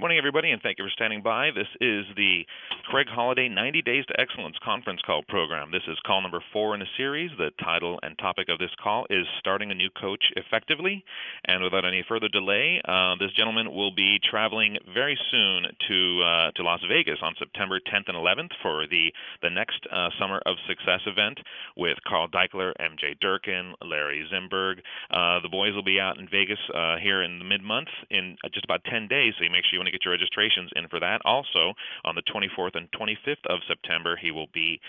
morning, everybody, and thank you for standing by. This is the Craig Holiday 90 Days to Excellence conference call program. This is call number 4 in the series. The title and topic of this call is Starting a New Coach Effectively. And without any further delay, this gentleman will be traveling very soon to Las Vegas on September 10th and 11th for the next Summer of Success event with Carl Deichler, MJ Durkin, Larry Zimberg. The boys will be out in Vegas here in the mid-month in just about 10 days, so you make sure you want to get your registrations in for that. Also, on the 24th and 25th of September, he will be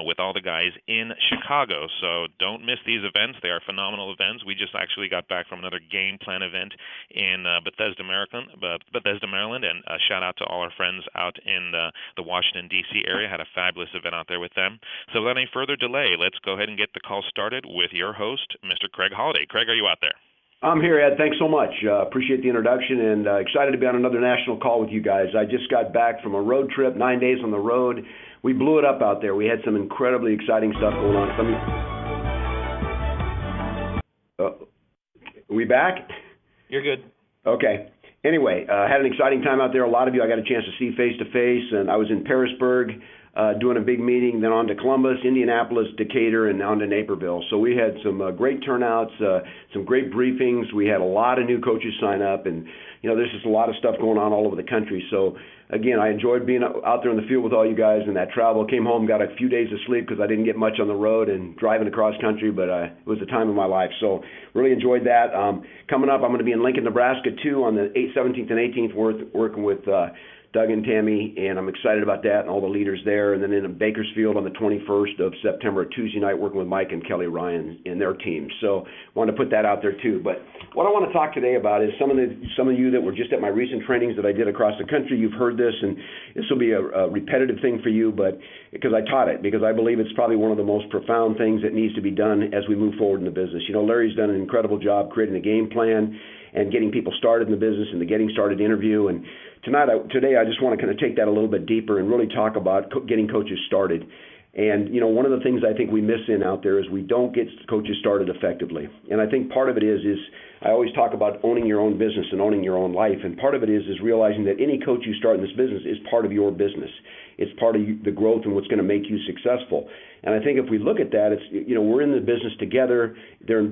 with all the guys in Chicago. So don't miss these events. They are phenomenal events. We just actually got back from another game plan event in Bethesda, Maryland, and a shout out to all our friends out in the Washington, D.C. area. Had a fabulous event out there with them. So without any further delay, let's go ahead and get the call started with your host, Mr. Craig Holiday. Craig, are you out there? I'm here, Ed. Thanks so much. Appreciate the introduction and excited to be on another national call with you guys. I just got back from a road trip, 9 days on the road. We blew it up out there. We had some incredibly exciting stuff going on. We back? You're good. Okay. Anyway, had an exciting time out there. A lot of you I got a chance to see face-to-face, and I was in Petersburg doing a big meeting, then on to Columbus, Indianapolis, Decatur, and on to Naperville. So we had some great turnouts, some great briefings. We had a lot of new coaches sign up, and there's just a lot of stuff going on all over the country. So again, I enjoyed being out there in the field with all you guys and that travel. Came home, got a few days of sleep because I didn't get much on the road and driving across country, but it was the time of my life. So really enjoyed that. Coming up, I'm going to be in Lincoln, Nebraska too on the 17th and 18th, working with Doug and Tammy, and I'm excited about that and all the leaders there. And then in Bakersfield on the 21st of September, Tuesday night, working with Mike and Kelly Ryan and their team. So wanted to put that out there too. But what I want to talk today about is some of you that were just at my recent trainings that I did across the country. You've heard this, and this will be a repetitive thing for you, but because I taught it, because I believe it's probably one of the most profound things that needs to be done as we move forward in the business. Larry's done an incredible job creating a game plan and getting people started in the business and the getting started interview. And today I just want to kind of take that a little bit deeper and really talk about getting coaches started. And, one of the things I think we miss out there is we don't get coaches started effectively. And I think part of it is I always talk about owning your own business and owning your own life. And part of it is realizing that any coach you start in this business is part of your business. It's part of the growth and what's going to make you successful. And I think if we look at that, it's, we're in the business together.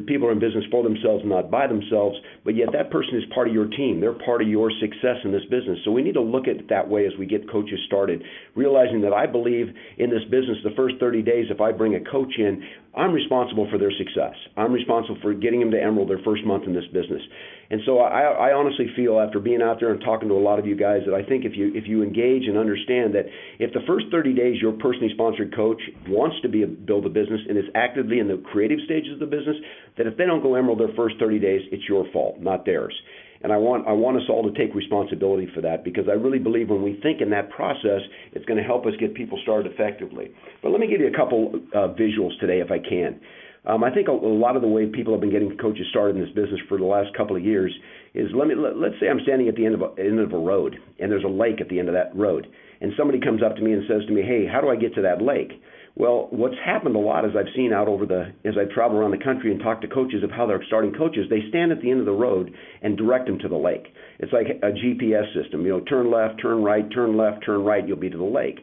People are in business for themselves, not by themselves, but yet that person is part of your team. They're part of your success in this business. So we need to look at it that way as we get coaches started, realizing that I believe in this business the first 30 days, if I bring a coach in, I'm responsible for their success. I'm responsible for getting them to Emerald their first month in this business. And so I honestly feel, after being out there and talking to a lot of you guys, that I think if you engage and understand that if the first 30 days your personally sponsored coach wants to build a business and is actively in the creative stages of the business, that if they don't go Emerald their first 30 days, it's your fault, not theirs. And I want us all to take responsibility for that, because I really believe when we think in that process, it's going to help us get people started effectively. But let me give you a couple visuals today if I can. I think a lot of the way people have been getting coaches started in this business for the last couple of years is, let's say I'm standing at the end of a road, and there's a lake at the end of that road, and somebody comes up to me and says to me, hey, how do I get to that lake? Well, what's happened a lot as I've seen as I travel around the country and talk to coaches of how they're starting coaches, they stand at the end of the road and direct them to the lake. It's like a GPS system, turn left, turn right, turn left, turn right, you'll be to the lake.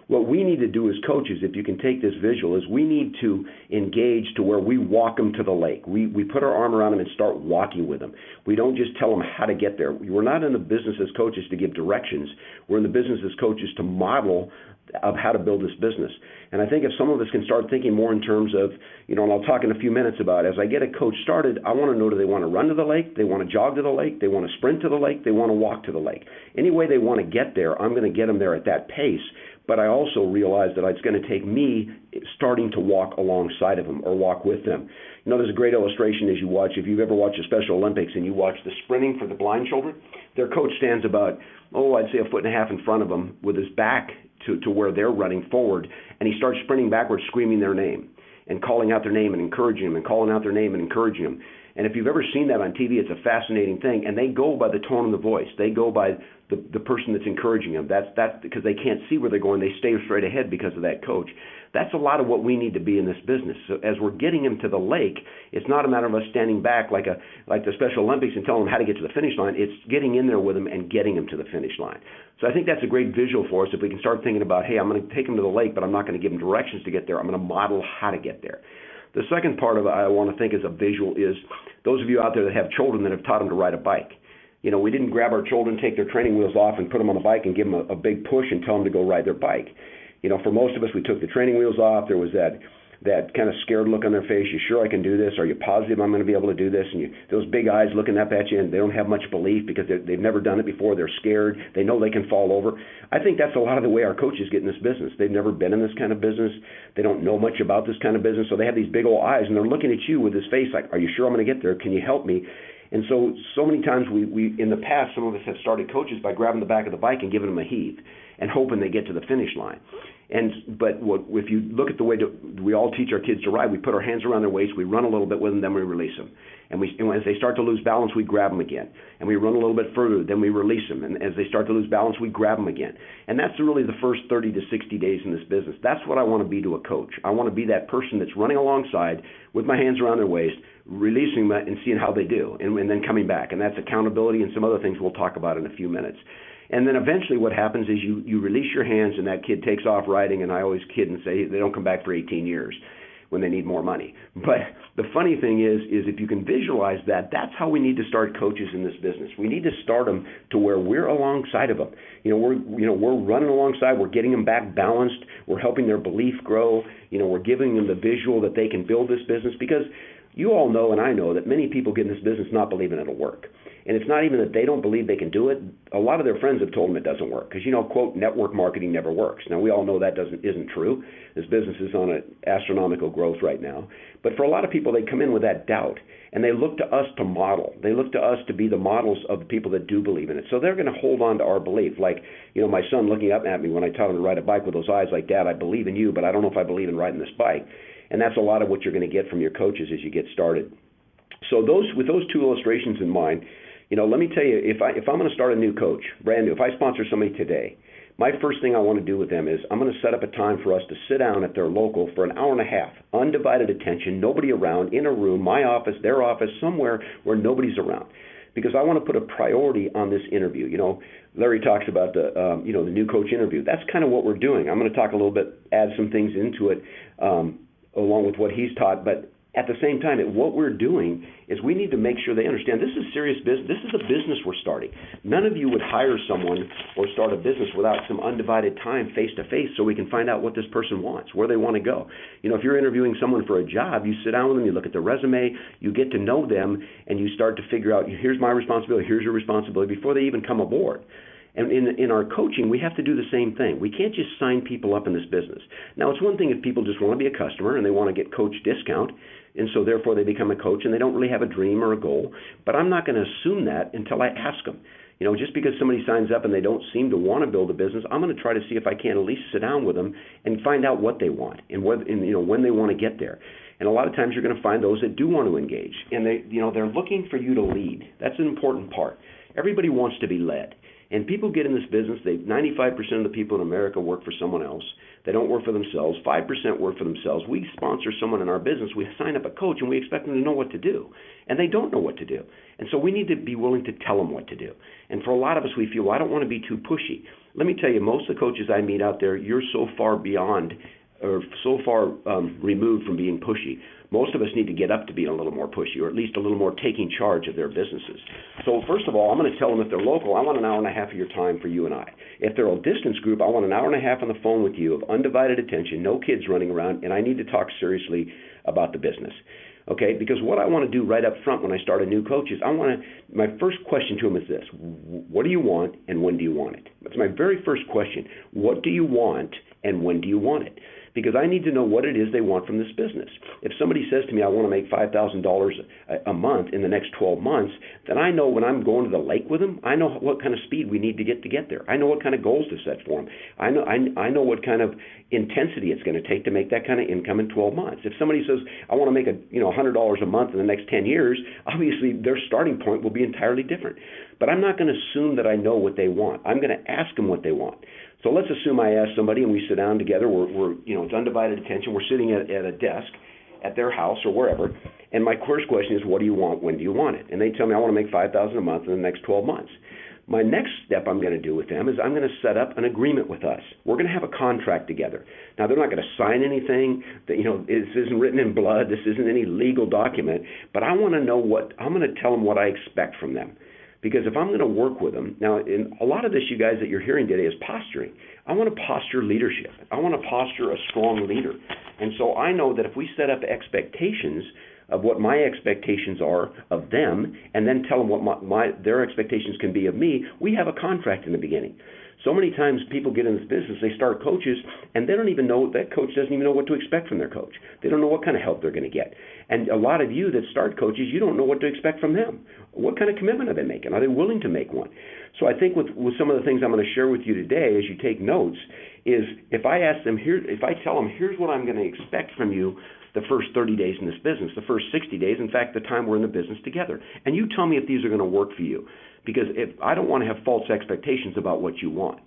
What we need to do as coaches, if you can take this visual, is we need to engage to where we walk them to the lake. We put our arm around them and start walking with them. We don't just tell them how to get there. We're not in the business as coaches to give directions. We're in the business as coaches to model of how to build this business. And I think if some of us can start thinking more in terms of, and I'll talk in a few minutes about, as I get a coach started, I want to know, do they want to run to the lake? They want to jog to the lake? They want to sprint to the lake? They want to walk to the lake? Any way they want to get there, I'm going to get them there at that pace. But I also realize that it's going to take me starting to walk alongside of them or walk with them. There's a great illustration as you watch. If you've ever watched the Special Olympics and you watch the sprinting for the blind children, their coach stands about, I'd say 1.5 feet in front of them with his back to where they're running forward, and he starts sprinting backwards, screaming their name and calling out their name and encouraging them and calling out their name and encouraging them. And if you've ever seen that on TV, it's a fascinating thing. And they go by the tone of the voice. They go by the person that's encouraging them. That's because they can't see where they're going. They stay straight ahead because of that coach. That's a lot of what we need to be in this business. So as we're getting them to the lake, it's not a matter of us standing back like the Special Olympics and telling them how to get to the finish line. It's getting in there with them and getting them to the finish line. So I think that's a great visual for us if we can start thinking about, hey, I'm going to take them to the lake, but I'm not going to give them directions to get there. I'm going to model how to get there. The second part of it I want to think as a visual is those of you out there that have children that have taught them to ride a bike. You know, we didn't grab our children, take their training wheels off, and put them on the bike and give them a big push and tell them to go ride their bike. You know, for most of us, we took the training wheels off. There was that kind of scared look on their face. You sure I can do this? Are you positive I'm going to be able to do this? And those big eyes looking up at you, and they don't have much belief because they've never done it before. They're scared. They know they can fall over. I think that's a lot of the way our coaches get in this business. They've never been in this kind of business. They don't know much about this kind of business, so they have these big old eyes, and they're looking at you with this face like, are you sure I'm going to get there? Can you help me? And so many times we in the past, some of us have started coaches by grabbing the back of the bike and giving them a heave and hoping they get to the finish line. But if you look at the way we all teach our kids to ride, we put our hands around their waist, we run a little bit with them, then we release them. And as they start to lose balance, we grab them again. And we run a little bit further, then we release them. And as they start to lose balance, we grab them again. And that's really the first 30 to 60 days in this business. That's what I want to be to a coach. I want to be that person that's running alongside with my hands around their waist, releasing them and seeing how they do, and then coming back. And that's accountability and some other things we'll talk about in a few minutes. And then eventually what happens is you release your hands and that kid takes off riding, and I always kid and say they don't come back for 18 years when they need more money. But the funny thing is if you can visualize that, that's how we need to start coaches in this business. We need to start them to where we're alongside of them. We're running alongside, we're getting them back balanced, we're helping their belief grow, we're giving them the visual that they can build this business, because you all know and I know that many people get in this business not believing it'll work. And it's not even that they don't believe they can do it. A lot of their friends have told them it doesn't work because, quote, network marketing never works. Now, we all know that isn't true. This business is on an astronomical growth right now. But for a lot of people, they come in with that doubt, and they look to us to model. They look to us to be the models of the people that do believe in it. So they're going to hold on to our belief. Like, my son looking up at me when I taught him to ride a bike with those eyes like, Dad, I believe in you, but I don't know if I believe in riding this bike. And that's a lot of what you're going to get from your coaches as you get started. So with those two illustrations in mind, let me tell you, if I'm going to start a new coach, brand new, if I sponsor somebody today, my first thing I want to do with them is I'm going to set up a time for us to sit down at their local for an hour and a half, undivided attention, nobody around, in a room, my office, their office, somewhere where nobody's around. Because I want to put a priority on this interview. Larry talks about the new coach interview. That's kind of what we're doing. I'm going to talk a little bit, add some things into it along with what he's taught, but at the same time, what we're doing is we need to make sure they understand this is serious business. This is a business we're starting. None of you would hire someone or start a business without some undivided time face-to-face so we can find out what this person wants, where they want to go. If you're interviewing someone for a job, you sit down with them, you look at their resume, you get to know them, and you start to figure out, here's my responsibility, here's your responsibility, before they even come aboard. And in our coaching, we have to do the same thing. We can't just sign people up in this business. Now, it's one thing if people just want to be a customer and they want to get coach discount, and so therefore they become a coach and they don't really have a dream or a goal. But I'm not going to assume that until I ask them. Just because somebody signs up and they don't seem to want to build a business, I'm going to try to see if I can at least sit down with them and find out what they want and when they want to get there. And a lot of times you're going to find those that do want to engage, and they're looking for you to lead. That's an important part. Everybody wants to be led. And people get in this business, 95% of the people in America work for someone else. They don't work for themselves. 5% work for themselves. We sponsor someone in our business. We sign up a coach, and we expect them to know what to do. And they don't know what to do. And so we need to be willing to tell them what to do. And for a lot of us, we feel, well, I don't want to be too pushy. Let me tell you, most of the coaches I meet out there, you're so far beyond or so far removed from being pushy. Most of us need to get up to being a little more pushy, or at least a little more taking charge of their businesses. So first of all, I'm going to tell them if they're local, I want an hour and a half of your time for you and I. If they're a distance group, I want an hour and a half on the phone with you of undivided attention, no kids running around, and I need to talk seriously about the business. Okay, because what I want to do right up front when I start a new coach is my first question to them is this: what do you want and when do you want it? That's my very first question. What do you want and when do you want it? because I need to know what it is they want from this business. If somebody says to me, I want to make $5,000 a month in the next 12 months, then I know when I'm going to the lake with them, I know what kind of speed we need to get there. I know what kind of goals to set for them. I know what kind of intensity it's going to take to make that kind of income in 12 months. If somebody says, I want to make $100 a month in the next 10 years, obviously their starting point will be entirely different. But I'm not going to assume that I know what they want. I'm going to ask them what they want. So let's assume I ask somebody and we sit down together. We're it's undivided attention. We're sitting at a desk at their house or wherever. And my first question is, what do you want? When do you want it? And they tell me I want to make $5,000 a month in the next 12 months. My next step I'm going to do with them is I'm going to set up an agreement with us. We're going to have a contract together. Now, they're not going to sign anything. This isn't written in blood. This isn't any legal document. But I want to know I'm going to tell them what I expect from them. Because if I'm going to work with them, now in a lot of this, you guys that you're hearing today is posturing. I want to posture leadership. I want to posture a strong leader. And so I know that if we set up expectations of what my expectations are of them, and then tell them what their expectations can be of me, we have a contract in the beginning. So many times people get in this business, they start coaches, and they don't even know, that coach doesn't even know what to expect from their coach. They don't know what kind of help they're going to get. And a lot of you that start coaches, you don't know what to expect from them. What kind of commitment are they making? Are they willing to make one? So I think with some of the things I'm going to share with you today as you take notes is if I tell them, here's what I'm going to expect from you the first 30 days in this business, the first 60 days, in fact, the time we're in the business together. And you tell me if these are going to work for you. Because if I don't want to have false expectations about what you want.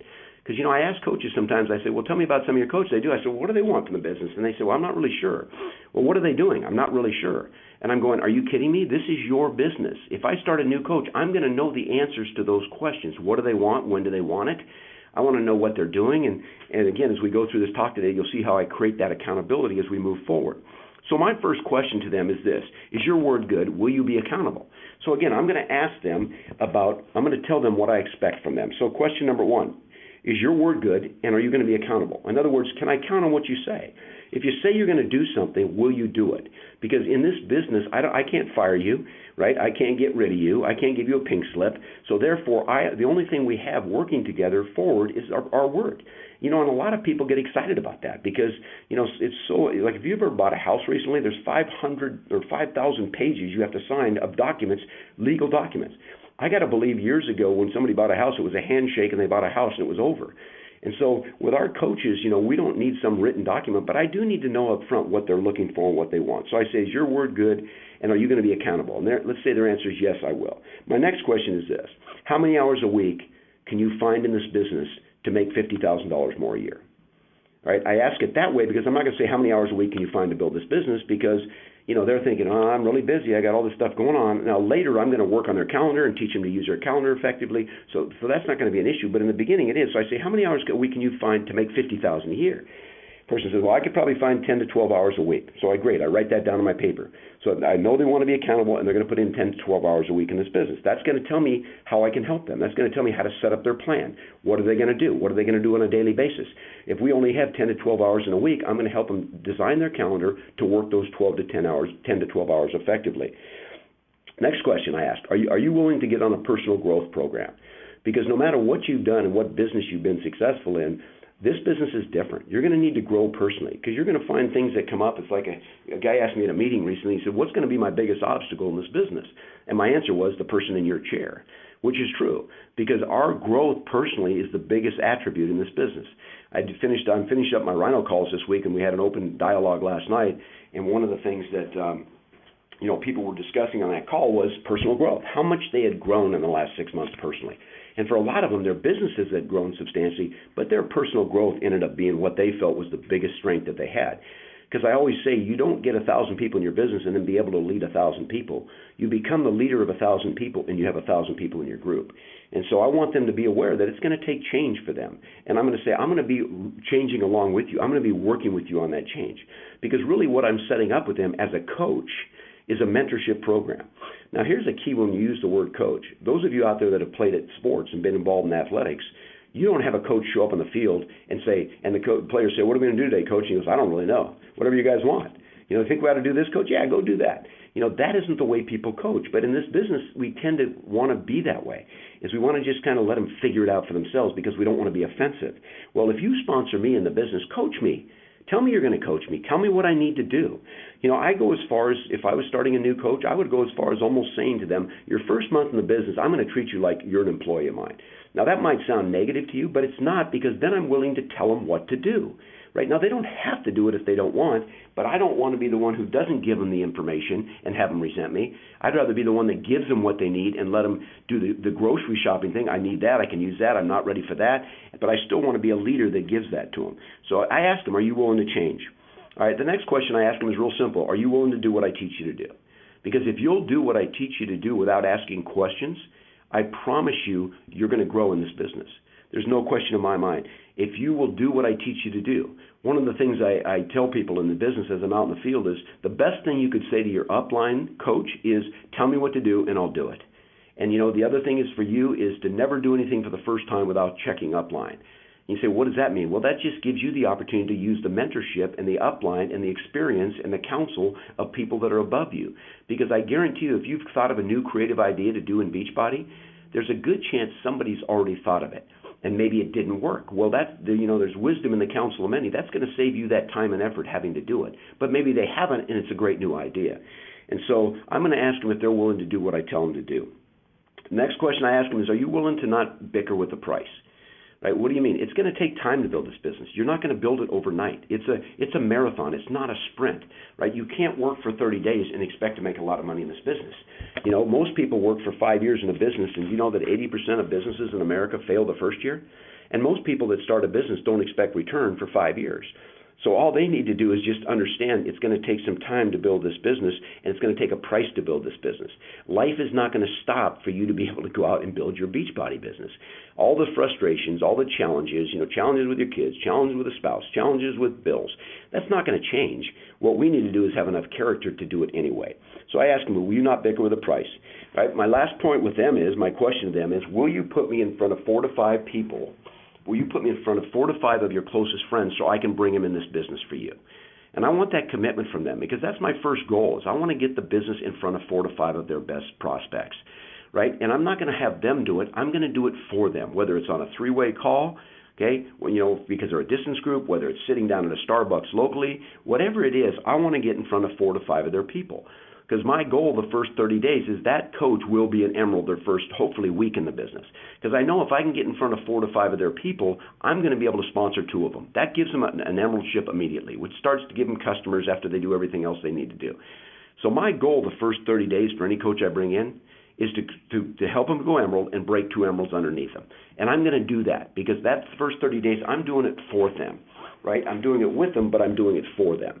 Because, I ask coaches sometimes, I say, well, tell me about some of your coaches. They do. I say, well, what do they want from the business? And they say, well, I'm not really sure. Well, what are they doing? I'm not really sure. And I'm going, are you kidding me? This is your business. If I start a new coach, I'm going to know the answers to those questions. What do they want? When do they want it? I want to know what they're doing. And again, as we go through this talk today, you'll see how I create that accountability as we move forward. So my first question to them is this: is your word good? Will you be accountable? So again, I'm going to ask them I'm going to tell them what I expect from them. So question number one, is your word good, and are you going to be accountable? In other words, can I count on what you say? If you say you're going to do something, will you do it? Because in this business, I can't fire you, right? I can't get rid of you. I can't give you a pink slip. So therefore, the only thing we have working together forward is our word. And a lot of people get excited about that because, it's so, like if you ever bought a house recently, there's 500 or 5,000 pages you have to sign of documents, legal documents. I got to believe years ago when somebody bought a house, it was a handshake and they bought a house and it was over. And so with our coaches, we don't need some written document, but I do need to know up front what they're looking for and what they want. So I say, is your word good, and are you going to be accountable? And let's say their answer is yes, I will. My next question is this: how many hours a week can you find in this business to make $50,000 more a year? All right, I ask it that way because I'm not going to say how many hours a week can you find to build this business because, they're thinking, I'm really busy. I got all this stuff going on. Now, later, I'm going to work on their calendar and teach them to use their calendar effectively. So that's not going to be an issue. But in the beginning, it is. So I say, how many hours a week can you find to make $50,000 a year? Person says, well, I could probably find 10 to 12 hours a week. So I write that down on my paper. So I know they want to be accountable, and they're going to put in 10 to 12 hours a week in this business. That's going to tell me how I can help them. That's going to tell me how to set up their plan. What are they going to do? What are they going to do on a daily basis? If we only have 10 to 12 hours in a week, I'm going to help them design their calendar to work those 10 to 12 hours effectively. Next question I asked, are you willing to get on a personal growth program? Because no matter what you've done and what business you've been successful in, this business is different. You're going to need to grow personally because you're going to find things that come up. It's like a guy asked me at a meeting recently, he said, what's going to be my biggest obstacle in this business? And my answer was the person in your chair, which is true because our growth personally is the biggest attribute in this business. I'm finished up my Rhino calls this week, and we had an open dialogue last night, and one of the things that people were discussing on that call was personal growth, how much they had grown in the last 6 months personally. And for a lot of them, their businesses had grown substantially, but their personal growth ended up being what they felt was the biggest strength that they had. Because I always say you don't get 1,000 people in your business and then be able to lead 1,000 people. You become the leader of 1,000 people, and you have 1,000 people in your group. And so I want them to be aware that it's going to take change for them. And I'm going to say, I'm going to be changing along with you. I'm going to be working with you on that change. Because really what I'm setting up with them as a coach is a mentorship program. Now, here's a key when you use the word coach. Those of you out there that have played at sports and been involved in athletics, you don't have a coach show up on the field and the players say, what are we going to do today, coach? And he goes, I don't really know. Whatever you guys want. Think we ought to do this, coach? Yeah, go do that. That isn't the way people coach. But in this business, we tend to want to be that way, is we want to just kind of let them figure it out for themselves because we don't want to be offensive. Well, if you sponsor me in the business, coach me. Tell me you're going to coach me. Tell me what I need to do. I go as far as, if I was starting a new coach, I would go as far as almost saying to them, your first month in the business, I'm going to treat you like you're an employee of mine. Now, that might sound negative to you, but it's not, because then I'm willing to tell them what to do. Right now, they don't have to do it if they don't want, but I don't want to be the one who doesn't give them the information and have them resent me. I'd rather be the one that gives them what they need and let them do the grocery shopping thing. I need that. I can use that. I'm not ready for that. But I still want to be a leader that gives that to them. So I asked them, are you willing to change? All right, the next question I asked them is real simple. Are you willing to do what I teach you to do? Because if you'll do what I teach you to do without asking questions, I promise you, you're going to grow in this business. There's no question in my mind. If you will do what I teach you to do, one of the things I tell people in the business as I'm out in the field is the best thing you could say to your upline coach is, tell me what to do and I'll do it. And the other thing is for you is to never do anything for the first time without checking upline. You say, what does that mean? Well, that just gives you the opportunity to use the mentorship and the upline and the experience and the counsel of people that are above you. Because I guarantee you, if you've thought of a new creative idea to do in Beachbody, there's a good chance somebody's already thought of it. And maybe it didn't work. Well, there's wisdom in the counsel of many. That's going to save you that time and effort having to do it. But maybe they haven't, and it's a great new idea. And so I'm going to ask them if they're willing to do what I tell them to do. The next question I ask them is, are you willing to not bicker with the price? Right? What do you mean? It's going to take time to build this business. You're not going to build it overnight. It's a marathon. It's not a sprint. Right? You can't work for 30 days and expect to make a lot of money in this business. Most people work for 5 years in a business, and you know that 80% of businesses in America fail the first year? And most people that start a business don't expect return for 5 years. So all they need to do is just understand it's going to take some time to build this business, and it's going to take a price to build this business. Life is not going to stop for you to be able to go out and build your Beachbody business. All the frustrations, all the challenges, challenges with your kids, challenges with a spouse, challenges with bills, that's not going to change. What we need to do is have enough character to do it anyway. So I ask them, will you not bicker with the price? Right? My last point with them is, my question to them is, will you put me in front of 4 to 5 people? Will you put me in front of 4 to 5 of your closest friends so I can bring them in this business for you? And I want that commitment from them, because that's my first goal, is I want to get the business in front of 4 to 5 of their best prospects, right? And I'm not going to have them do it. I'm going to do it for them, whether it's on a 3-way call, okay, because they're a distance group, whether it's sitting down at a Starbucks locally, whatever it is, I want to get in front of 4 to 5 of their people. Because my goal the first 30 days is that coach will be an emerald their first, hopefully, week in the business. Because I know if I can get in front of 4 to 5 of their people, I'm going to be able to sponsor 2 of them. That gives them an emeraldship immediately, which starts to give them customers after they do everything else they need to do. So my goal the first 30 days for any coach I bring in is to help them go emerald and break 2 emeralds underneath them. And I'm going to do that because that first 30 days, I'm doing it for them, right? I'm doing it with them, but I'm doing it for them.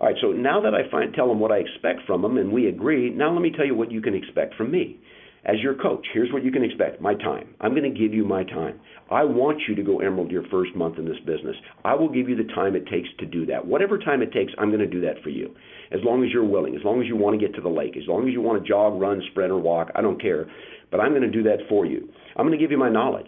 All right, so now that I tell them what I expect from them and we agree, now let me tell you what you can expect from me. As your coach, here's what you can expect, my time. I'm going to give you my time. I want you to go emerald your first month in this business. I will give you the time it takes to do that. Whatever time it takes, I'm going to do that for you. As long as you're willing, as long as you want to get to the lake, as long as you want to jog, run, sprint, or walk, I don't care. But I'm going to do that for you. I'm going to give you my knowledge.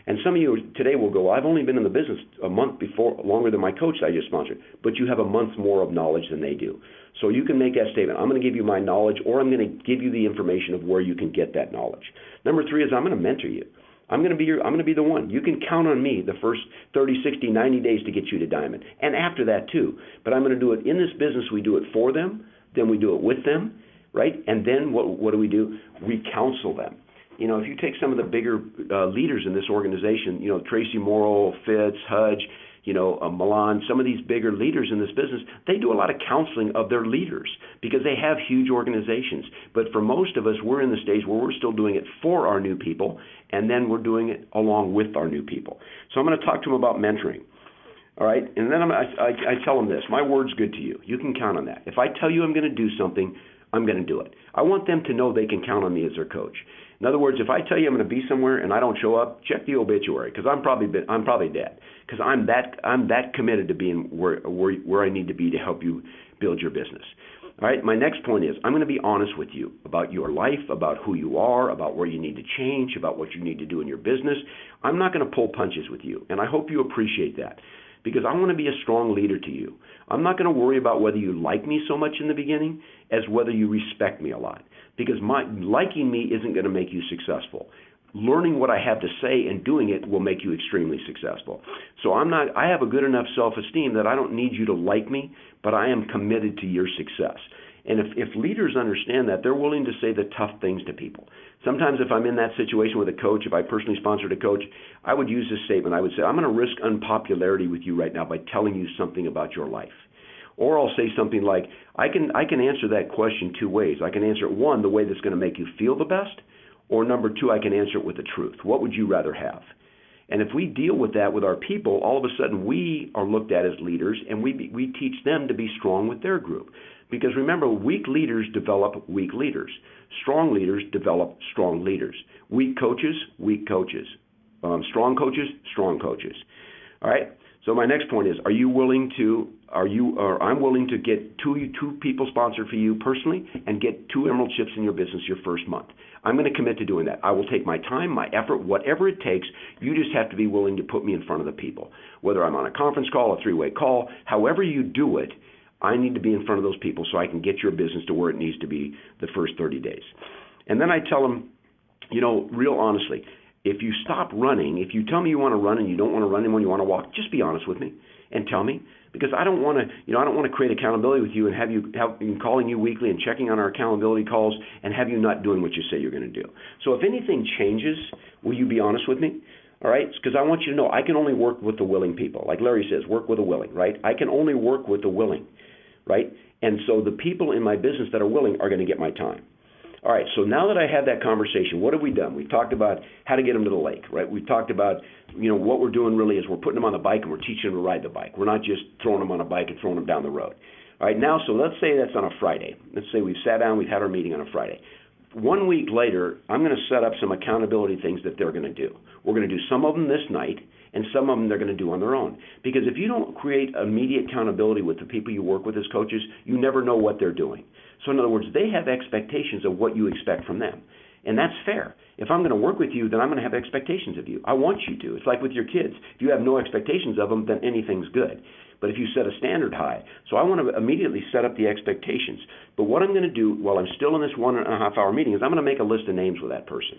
And some of you today will go, I've only been in the business a month longer than my coach that I just sponsored, but you have a month more of knowledge than they do. So you can make that statement. I'm going to give you my knowledge, or I'm going to give you the information of where you can get that knowledge. Number 3 is I'm going to mentor you. I'm going to be the one. You can count on me the first 30, 60, 90 days to get you to diamond, and after that too. But I'm going to do it in this business. We do it for them, then we do it with them, right? And then what do? We counsel them. If you take some of the bigger leaders in this organization, Tracy Morrill, Fitz, Hudge, Milan, some of these bigger leaders in this business, they do a lot of counseling of their leaders because they have huge organizations. But for most of us, we're in the stage where we're still doing it for our new people, and then we're doing it along with our new people. So I'm going to talk to them about mentoring. All right, and then I tell them this. My word's good to you. You can count on that. If I tell you I'm going to do something, I'm going to do it. I want them to know they can count on me as their coach. In other words, if I tell you I'm going to be somewhere and I don't show up, check the obituary because I'm probably dead because I'm that committed to being where I need to be to help you build your business. All right. My next point is I'm going to be honest with you about your life, about who you are, about where you need to change, about what you need to do in your business. I'm not going to pull punches with you, and I hope you appreciate that. Because I want to be a strong leader to you. I'm not going to worry about whether you like me so much in the beginning as whether you respect me a lot. Because liking me isn't going to make you successful. learning what I have to say and doing it will make you extremely successful. So I have a good enough self-esteem that I don't need you to like me, but I am committed to your success. And if leaders understand that, they're willing to say the tough things to people. Sometimes if I'm in that situation with a coach, if I personally sponsored a coach, I would use this statement. I would say, I'm going to risk unpopularity with you right now by telling you something about your life. Or I'll say something like, I can answer that question two ways. I can answer it, one, the way that's going to make you feel the best, or number two, I can answer it with the truth. What would you rather have? And if we deal with that with our people, all of a sudden we are looked at as leaders, and we teach them to be strong with their group. Because remember, weak leaders develop weak leaders. Strong leaders develop strong leaders. Weak coaches, weak coaches. Strong coaches, strong coaches. All right? So my next point is, I'm willing to get two people sponsored for you personally and get 2 Emerald Chips in your business your first month. I'm going to commit to doing that. I will take my time, my effort, whatever it takes. You just have to be willing to put me in front of the people. Whether I'm on a conference call, a 3-way call, however you do it, I need to be in front of those people so I can get your business to where it needs to be the first 30 days. And then I tell them, real honestly, if you stop running, if you tell me you want to run and you don't want to run anymore, you want to walk, just be honest with me and tell me, because I don't want to create accountability with you and have you calling you weekly and checking on our accountability calls and have you not doing what you say you're going to do. So if anything changes, will you be honest with me? All right, because I want you to know I can only work with the willing people. Like Larry says, work with the willing, right? I can only work with the willing, right? And so the people in my business that are willing are going to get my time. All right, so now that I had that conversation, what have we done? We've talked about how to get them to the lake, right? We've talked about, what we're doing really is we're putting them on the bike and we're teaching them to ride the bike. We're not just throwing them on a bike and throwing them down the road. All right, now, so let's say that's on a Friday. Let's say we've sat down, we've had our meeting on a Friday. 1 week later, I'm going to set up some accountability things that they're going to do. We're going to do some of them this night, and some of them they're going to do on their own. Because if you don't create immediate accountability with the people you work with as coaches, you never know what they're doing. So in other words, they have expectations of what you expect from them. And that's fair. If I'm going to work with you, then I'm going to have expectations of you. I want you to. It's like with your kids. If you have no expectations of them, then anything's good. But if you set a standard high, so I want to immediately set up the expectations. But what I'm going to do while I'm still in this 1.5 hour meeting is I'm going to make a list of names with that person,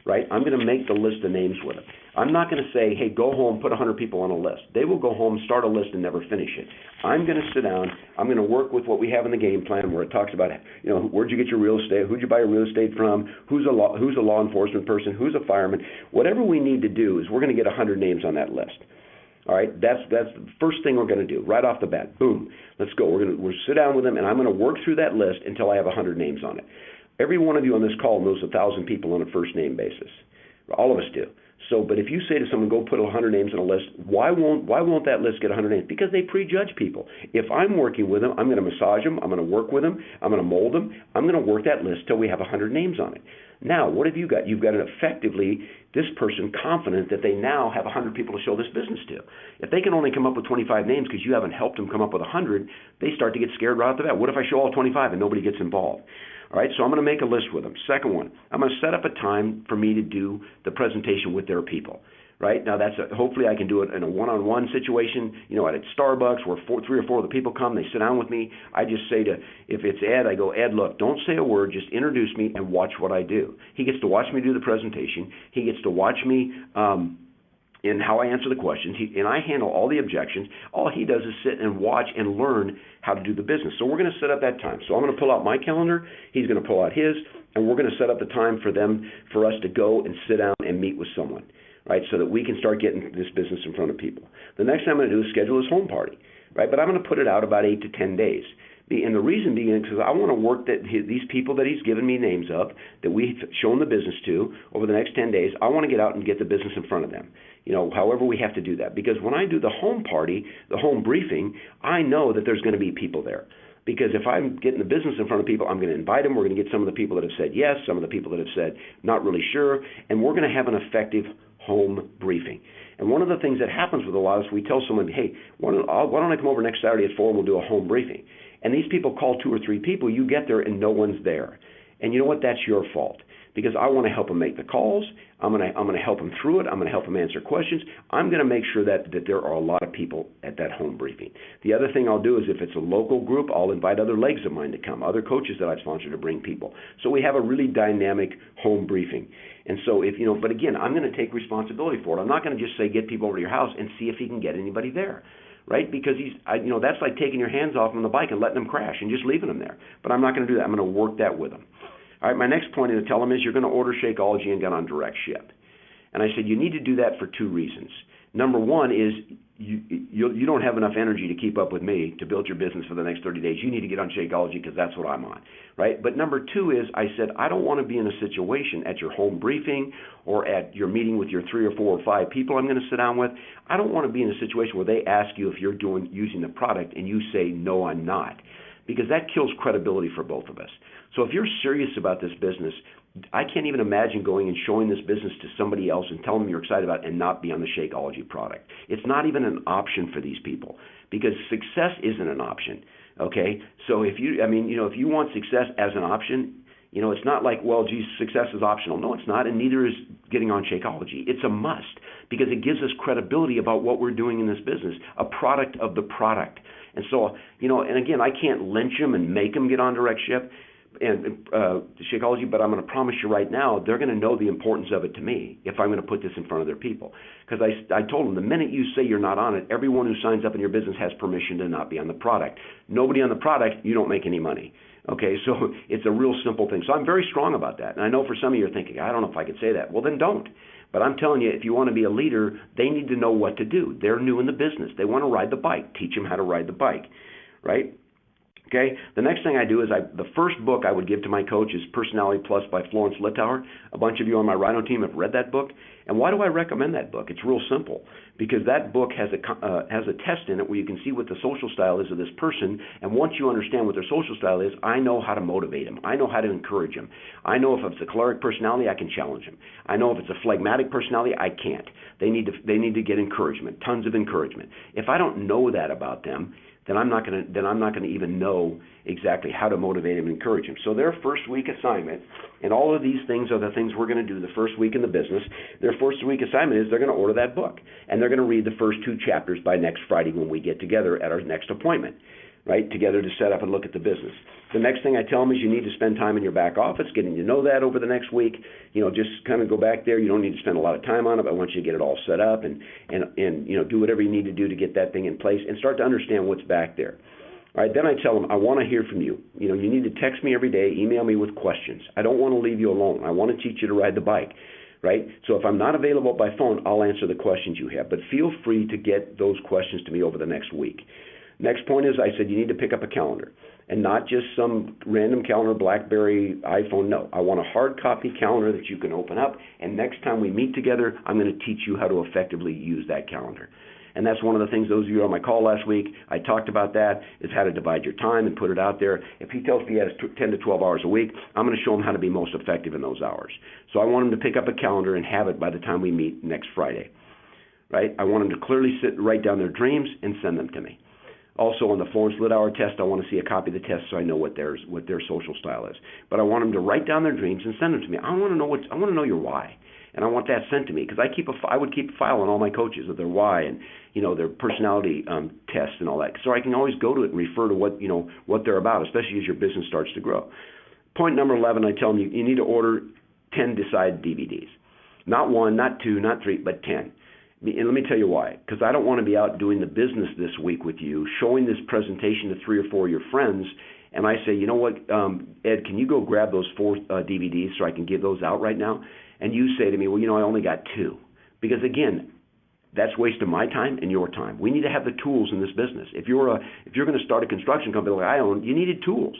right? I'm going to make the list of names with them. I'm not going to say, hey, go home, put 100 people on a list. They will go home, start a list, and never finish it. I'm going to sit down. I'm going to work with what we have in the game plan where it talks about, where'd you get your real estate? Who'd you buy your real estate from? Who's a law enforcement person? Who's a fireman? Whatever we need to do is we're going to get 100 names on that list. All right, that's the first thing we're going to do right off the bat. Boom, let's go. We'll sit down with them, and I'm going to work through that list until I have 100 names on it. Every one of you on this call knows 1,000 people on a first name basis. All of us do. So, but if you say to someone, go put 100 names on a list, why won't that list get 100 names? Because they prejudge people. If I'm working with them, I'm going to massage them. I'm going to work with them. I'm going to mold them. I'm going to work that list till we have 100 names on it. Now, what have you got? You've got effectively this person confident that they now have 100 people to show this business to. If they can only come up with 25 names because you haven't helped them come up with 100, they start to get scared right off the bat. What if I show all 25 and nobody gets involved? All right, so I'm going to make a list with them. Second one, I'm going to set up a time for me to do the presentation with their people. Right now, hopefully I can do it in a one-on-one situation. At Starbucks where 3 or 4 of the people come, they sit down with me. I just say if it's Ed, I go, Ed, look, don't say a word, just introduce me and watch what I do. He gets to watch me do the presentation. He gets to watch me in how I answer the questions, and I handle all the objections. All he does is sit and watch and learn how to do the business. So we're going to set up that time. So I'm going to pull out my calendar. He's going to pull out his, and we're going to set up the time for us to go and sit down and meet with someone. Right, so that we can start getting this business in front of people. The next thing I'm going to do is schedule his home party, right? But I'm going to put it out about 8 to 10 days. And the reason being is because I want to work these people that he's given me names of, that we've shown the business to over the next 10 days, I want to get out and get the business in front of them. However we have to do that. Because when I do the home party, the home briefing, I know that there's going to be people there. Because if I'm getting the business in front of people, I'm going to invite them. We're going to get some of the people that have said yes, some of the people that have said not really sure, and we're going to have an effective home briefing. And one of the things that happens with a lot of us, we tell someone, hey, why don't I come over next Saturday at 4 and we'll do a home briefing? And these people call 2 or 3 people, you get there and no one's there. And you know what? That's your fault. because I want to help them make the calls. I'm going to help them through it. I'm going to help them answer questions. I'm going to make sure that there are a lot of people at that home briefing. The other thing I'll do is if it's a local group, I'll invite other legs of mine to come, other coaches that I've sponsored to bring people. So we have a really dynamic home briefing. And so but again, I'm going to take responsibility for it. I'm not going to just say get people over to your house and see if he can get anybody there. Right? Because that's like taking your hands off them on the bike and letting them crash and just leaving them there. But I'm not going to do that. I'm going to work that with them. All right, my next point to tell them is you're going to order Shakeology and get on direct ship. And I said you need to do that for two reasons. Number one is you don't have enough energy to keep up with me to build your business for the next 30 days. You need to get on Shakeology because that's what I'm on, right? But number two is I said I don't want to be in a situation at your home briefing or at your meeting with your 3 or 4 or 5 people I'm going to sit down with. I don't want to be in a situation where they ask you if you're using the product and you say, no, I'm not, because that kills credibility for both of us. So if you're serious about this business, I can't even imagine going and showing this business to somebody else and telling them you're excited about it and not be on the Shakeology product. It's not even an option for these people because success isn't an option, okay? So if you want success as an option, it's not like, well, geez, success is optional. No, it's not, and neither is getting on Shakeology. It's a must because it gives us credibility about what we're doing in this business, a product of the product. And so, and again, I can't lynch them and make them get on direct ship and Shakeology, but I'm going to promise you right now, they're going to know the importance of it to me if I'm going to put this in front of their people. Because I told them the minute you say you're not on it, everyone who signs up in your business has permission to not be on the product. Nobody on the product, you don't make any money. Okay, so it's a real simple thing. So I'm very strong about that. And I know for some of you are thinking, I don't know if I could say that. Well, then don't. But I'm telling you, if you want to be a leader, they need to know what to do. They're new in the business. They want to ride the bike. Teach them how to ride the bike, right? Okay. The next thing I do is the first book I would give to my coach is Personality Plus by Florence Littauer. A bunch of you on my Rhino team have read that book. And why do I recommend that book? It's real simple because that book has a test in it where you can see what the social style is of this person. And once you understand what their social style is, I know how to motivate them. I know how to encourage them. I know if it's a choleric personality, I can challenge them. I know if it's a phlegmatic personality, I can't. They need to get encouragement, tons of encouragement. If I don't know that about them, then I'm not going to even know exactly how to motivate them and encourage them. So their first week assignment, and all of these things are the things we're going to do the first week in the business. Their first week assignment is they're going to order that book, and they're going to read the first 2 chapters by next Friday when we get together at our next appointment, right, together to set up and look at the business. The next thing I tell them is you need to spend time in your back office, getting to know that over the next week. Just kind of go back there. You don't need to spend a lot of time on it, but I want you to get it all set up and do whatever you need to do to get that thing in place and start to understand what's back there. All right, then I tell them, I want to hear from you. You need to text me every day, email me with questions. I don't want to leave you alone. I want to teach you to ride the bike, right? So if I'm not available by phone, I'll answer the questions you have. But feel free to get those questions to me over the next week. Next point is I said you need to pick up a calendar, and not just some random calendar, BlackBerry, iPhone. No, I want a hard copy calendar that you can open up, and next time we meet together, I'm going to teach you how to effectively use that calendar. And that's one of the things, those of you on my call last week, I talked about that, is how to divide your time and put it out there. If he tells me he has 10 to 12 hours a week, I'm going to show him how to be most effective in those hours. So I want him to pick up a calendar and have it by the time we meet next Friday, right? I want him to clearly write down their dreams and send them to me. Also, on the Florence Littauer test, I want to see a copy of the test so I know what their social style is. But I want them to write down their dreams and send them to me. I want to know your why, and I want that sent to me because I would keep a file on all my coaches of their why and their personality tests and all that, so I can always go to it and refer to what they're about, especially as your business starts to grow. Point number 11, I tell them you need to order 10 Decide DVDs, not 1, not 2, not 3, but 10. And let me tell you why. Because I don't want to be out doing the business this week with you, showing this presentation to 3 or 4 of your friends, and I say, you know what, Ed, can you go grab those 4 DVDs so I can give those out right now? And you say to me, well, I only got 2. Because, again, that's wasting my time and your time. We need to have the tools in this business. If you're going to start a construction company like I own, you needed tools.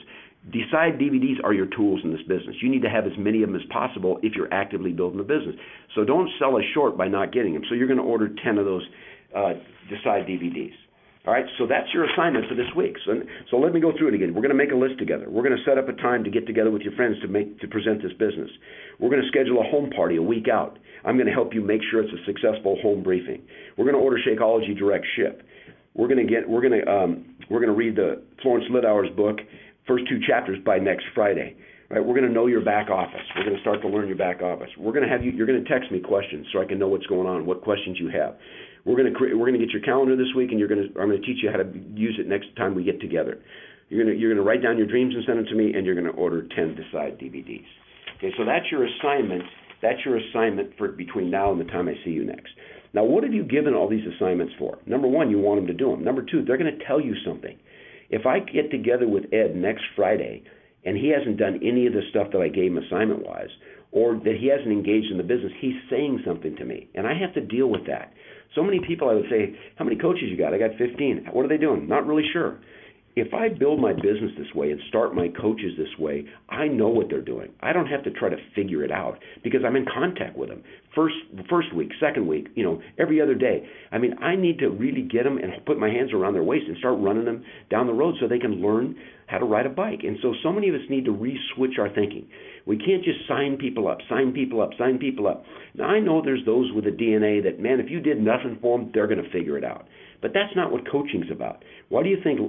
Decide DVDs are your tools in this business. You need to have as many of them as possible if you're actively building a business. So don't sell us short by not getting them. So you're going to order 10 of those Decide DVDs. All right, so that's your assignment for this week. So let me go through it again. We're going to make a list together. We're going to set up a time to get together with your friends to present this business. We're going to schedule a home party a week out. I'm going to help you make sure it's a successful home briefing. We're going to order Shakeology direct ship. We're going to read the Florence Littauer's book, first 2 chapters by next Friday. right? We're going to know your back office. We're going to start to learn your back office. We're going to have you. You're going to text me questions so I can know what's going on, what questions you have. We're going to get your calendar this week, and I'm going to teach you how to use it next time we get together. You're going to write down your dreams and send them to me, and you're going to order 10 Decide DVDs. Okay, so that's your assignment. That's your assignment for between now and the time I see you next. Now, what have you given all these assignments for? Number one, you want them to do them. Number two, they're going to tell you something. If I get together with Ed next Friday and he hasn't done any of the stuff that I gave him assignment-wise, or that he hasn't engaged in the business, he's saying something to me, and I have to deal with that. So many people I would say, how many coaches you got? I got 15. What are they doing? Not really sure. If I build my business this way and start my coaches this way, I know what they're doing. I don't have to try to figure it out because I'm in contact with them. First week, second week, every other day. I mean, I need to really get them and put my hands around their waist and start running them down the road so they can learn how to ride a bike. And so many of us need to re-switch our thinking. We can't just sign people up. Now, I know there's those with a DNA that, man, if you did nothing for them, they're going to figure it out. But that's not what coaching's about. Why do you think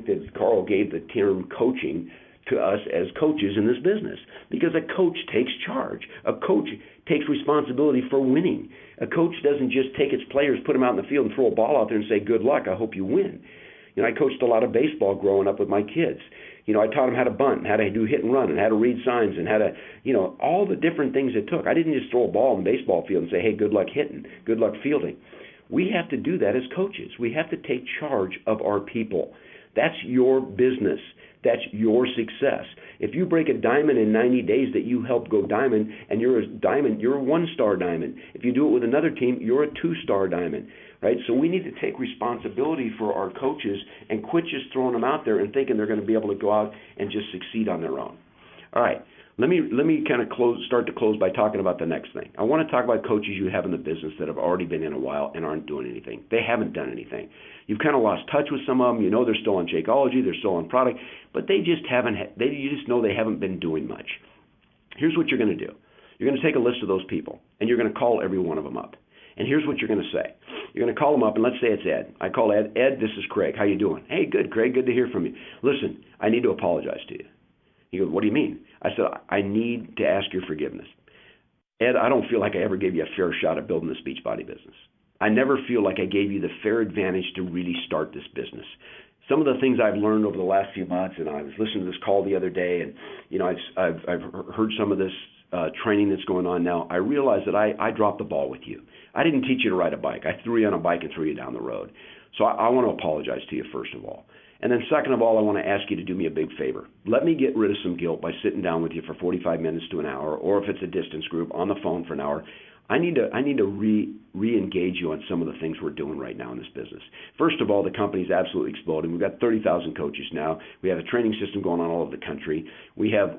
that Carl gave the term coaching to us as coaches in this business? Because a coach takes charge. A coach takes responsibility for winning. A coach doesn't just take its players, put them out in the field, and throw a ball out there and say, good luck, I hope you win. I coached a lot of baseball growing up with my kids. I taught them how to bunt, how to do hit and run, and how to read signs, and how to, all the different things it took. I didn't just throw a ball in the baseball field and say, hey, good luck hitting, good luck fielding. We have to do that as coaches. We have to take charge of our people. That's your business. That's your success. If you break a diamond in 90 days that you helped go diamond, and you're a diamond, you're a one-star diamond. If you do it with another team, you're a two-star diamond, right? So we need to take responsibility for our coaches and quit just throwing them out there and thinking they're going to be able to go out and just succeed on their own. All right. Let me kind of start to close by talking about the next thing. I want to talk about coaches you have in the business that have already been in a while and aren't doing anything. They haven't done anything. You've kind of lost touch with some of them. They're still on Shakeology, they're still on product, but they just haven't. You just know they haven't been doing much. Here's what you're going to do. You're going to take a list of those people, and you're going to call every one of them up. And here's what you're going to say. You're going to call them up, and let's say it's Ed. I call Ed. Ed, this is Craig. How you doing? Hey, good, Craig. Good to hear from you. Listen, I need to apologize to you. He goes, what do you mean? I said, I need to ask your forgiveness. Ed, I don't feel like I ever gave you a fair shot at building this Beachbody business. I never feel like I gave you the fair advantage to really start this business. Some of the things I've learned over the last few months, and I was listening to this call the other day, and I've heard some of this training that's going on now. I realized that I dropped the ball with you. I didn't teach you to ride a bike. I threw you on a bike and threw you down the road. So I want to apologize to you, first of all. And then second of all, I want to ask you to do me a big favor. Let me get rid of some guilt by sitting down with you for 45 minutes to an hour, or if it's a distance group, on the phone for an hour. I need to re-engage you on some of the things we're doing right now in this business. First of all, the company's absolutely exploding. We've got 30,000 coaches now. We have a training system going on all over the country. We have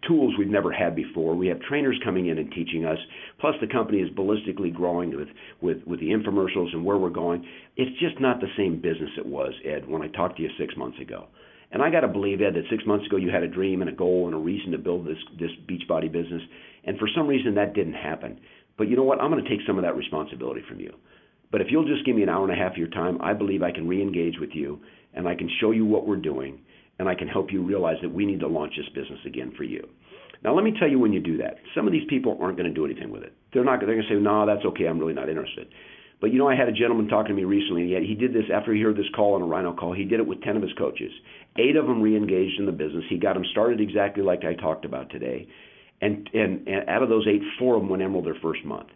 tools we've never had before. We have trainers coming in and teaching us. Plus, the company is ballistically growing with the infomercials and where we're going. It's just not the same business it was, Ed, when I talked to you 6 months ago. And I got to believe, Ed, that 6 months ago you had a dream and a goal and a reason to build this Beachbody business. And for some reason that didn't happen. But you know what? I'm going to take some of that responsibility from you. But if you'll just give me an hour and a half of your time, I believe I can re-engage with you, and I can show you what we're doing, and I can help you realize that we need to launch this business again for you. Now, let me tell you when you do that. Some of these people aren't going to do anything with it. They're going to say, no, that's okay, I'm really not interested. But I had a gentleman talking to me recently. He did this after he heard this call on a Rhino call. He did it with 10 of his coaches. 8 of them re-engaged in the business. He got them started exactly like I talked about today. And out of those 8, 4 of them went Emerald their first month.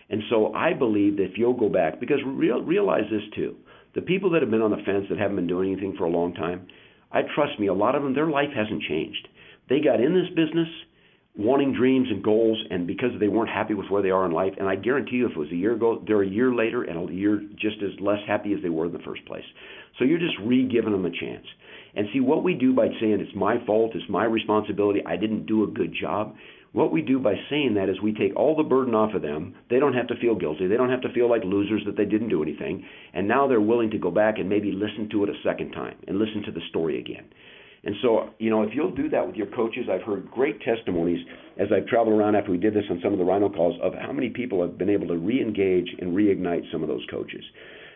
And so I believe that if you'll go back, because realize this too, the people that have been on the fence that haven't been doing anything for a long time, trust me, a lot of them, their life hasn't changed. They got in this business wanting dreams and goals, and because they weren't happy with where they are in life, and I guarantee you if it was a year ago, they're a year later and a year just as less happy as they were in the first place. So you're just re-giving them a chance. And see, what we do by saying it's my fault, it's my responsibility, I didn't do a good job, what we do by saying that is we take all the burden off of them. They don't have to feel guilty. They don't have to feel like losers that they didn't do anything. And now they're willing to go back and maybe listen to it a second time and listen to the story again. And so, if you'll do that with your coaches, I've heard great testimonies as I've traveled around after we did this on some of the Rhino calls of how many people have been able to re-engage and reignite some of those coaches.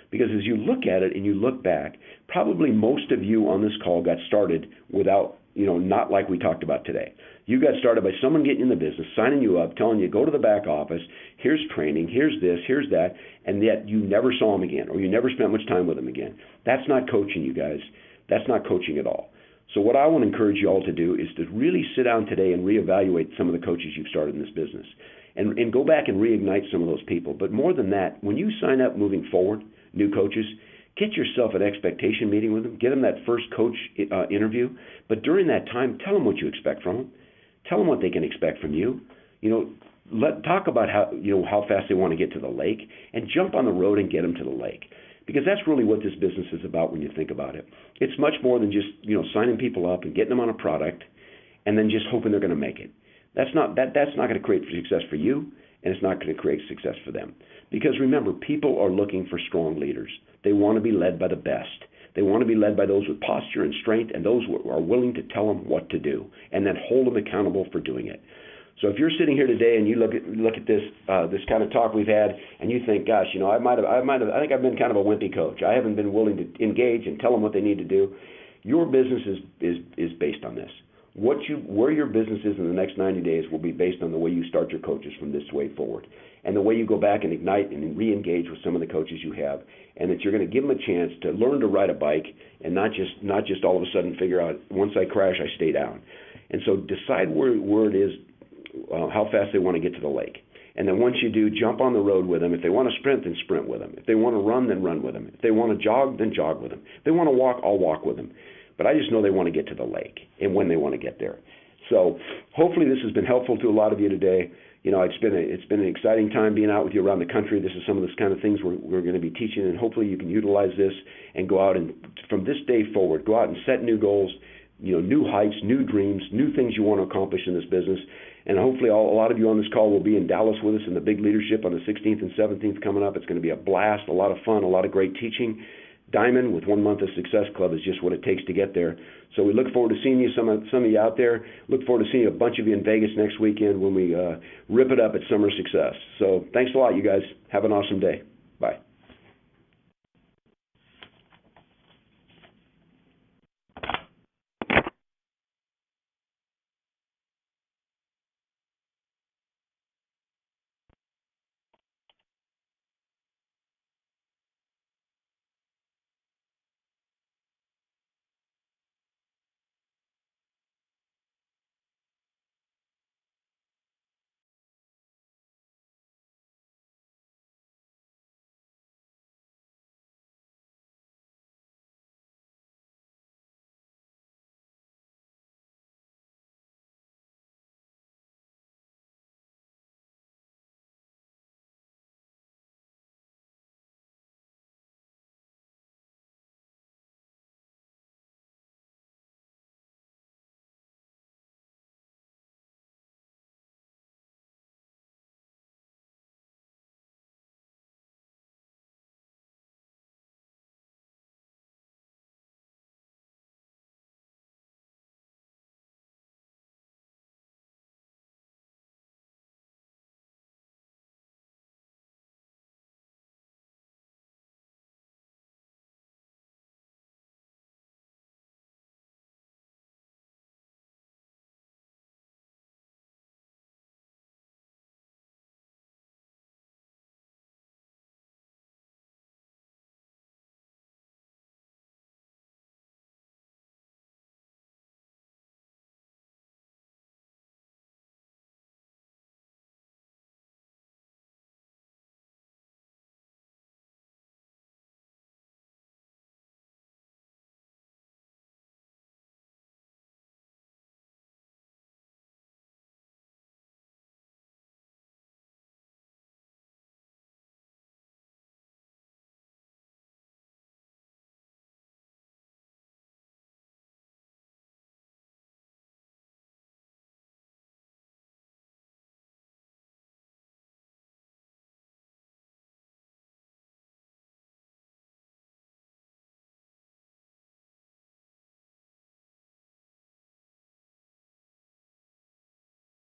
Because as you look at it and you look back, probably most of you on this call got started without not like we talked about today. You got started by someone getting in the business, signing you up, telling you go to the back office, here's training, here's this, here's that, and yet you never saw them again, or you never spent much time with them again. That's not coaching, you guys. That's not coaching at all. So what I want to encourage you all to do is to really sit down today and reevaluate some of the coaches you've started in this business, and go back and reignite some of those people. But more than that, when you sign up moving forward, new coaches, get yourself an expectation meeting with them. Get them that first coach interview. But during that time, tell them what you expect from them. Tell them what they can expect from you. Talk about how fast they want to get to the lake, and jump on the road and get them to the lake. Because that's really what this business is about when you think about it. It's much more than just signing people up and getting them on a product, and then just hoping they're going to make it. That's not going to create success for you, and it's not going to create success for them. Because remember, people are looking for strong leaders. They want to be led by the best. They want to be led by those with posture and strength, and those who are willing to tell them what to do, and then hold them accountable for doing it. So if you're sitting here today and you look at this kind of talk we've had, and you think, gosh, I think I've been kind of a wimpy coach. I haven't been willing to engage and tell them what they need to do. Your business is based on this. Where your business is in the next 90 days will be based on the way you start your coaches from this way forward, and the way you go back and ignite and re-engage with some of the coaches you have, and that you're going to give them a chance to learn to ride a bike, and not just all of a sudden figure out, once I crash, I stay down. And so decide where it is, how fast they want to get to the lake. And then once you do, jump on the road with them. If they want to sprint, then sprint with them. If they want to run, then run with them. If they want to jog, then jog with them. If they want to walk, I'll walk with them. But I just know they want to get to the lake and when they want to get there. So hopefully this has been helpful to a lot of you today. It's been an exciting time being out with you around the country. This is some of this kind of things we're going to be teaching, and hopefully you can utilize this and go out and, from this day forward, go out and set new goals, new heights, new dreams, new things you want to accomplish in this business. And hopefully a lot of you on this call will be in Dallas with us in the big leadership on the 16th and 17th coming up. It's going to be a blast, a lot of fun, a lot of great teaching. Diamond with 1 Month of Success Club is just what it takes to get there. So we look forward to seeing you, some of you out there. Look forward to seeing a bunch of you in Vegas next weekend when we rip it up at Summer Success. So thanks a lot, you guys. Have an awesome day. Bye.